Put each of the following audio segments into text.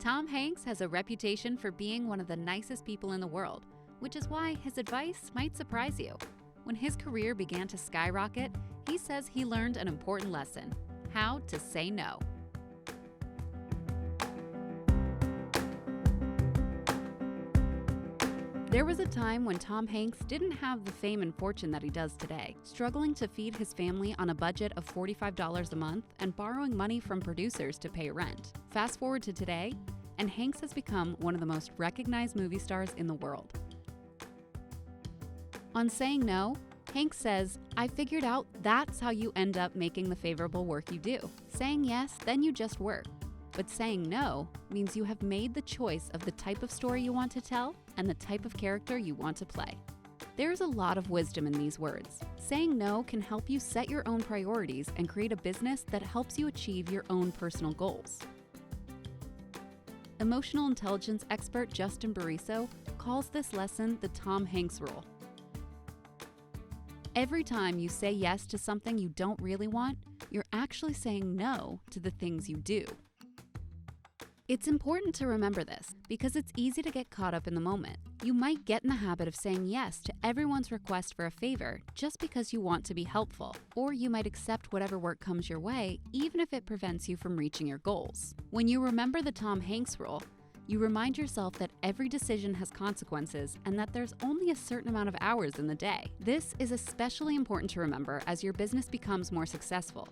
Tom Hanks has a reputation for being one of the nicest people in the world, which is why his advice might surprise you. When his career began to skyrocket, he says he learned an important lesson: how to say no. There was a time when Tom Hanks didn't have the fame and fortune that he does today, struggling to feed his family on a budget of $45 a month and borrowing money from producers to pay rent. Fast forward to today, and Hanks has become one of the most recognized movie stars in the world. On saying no, Hanks says, "I figured out that's how you end up making the favorable work you do. Saying yes, then you just work. But saying no means you have made the choice of the type of story you want to tell and the type of character you want to play." There's a lot of wisdom in these words. Saying no can help you set your own priorities and create a business that helps you achieve your own personal goals. Emotional intelligence expert Justin Bariso calls this lesson the Tom Hanks rule. Every time you say yes to something you don't really want, you're actually saying no to the things you do. It's important to remember this because it's easy to get caught up in the moment. You might get in the habit of saying yes to everyone's request for a favor just because you want to be helpful, or you might accept whatever work comes your way even if it prevents you from reaching your goals. When you remember the Tom Hanks rule, you remind yourself that every decision has consequences and that there's only a certain amount of hours in the day. This is especially important to remember as your business becomes more successful.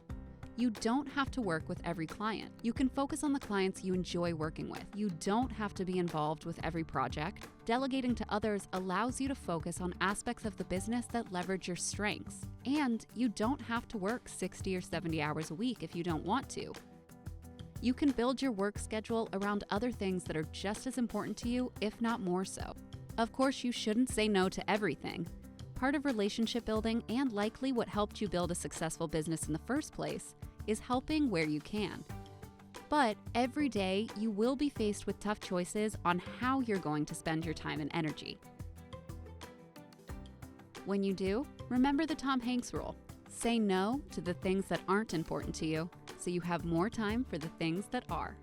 You don't have to work with every client. You can focus on the clients you enjoy working with. You don't have to be involved with every project. Delegating to others allows you to focus on aspects of the business that leverage your strengths. And you don't have to work 60 or 70 hours a week if you don't want to. You can build your work schedule around other things that are just as important to you, if not more so. Of course, you shouldn't say no to everything. Part of relationship building, and likely what helped you build a successful business in the first place, is helping where you can. But every day, you will be faced with tough choices on how you're going to spend your time and energy. When you do, remember the Tom Hanks rule. Say no to the things that aren't important to you, so you have more time for the things that are.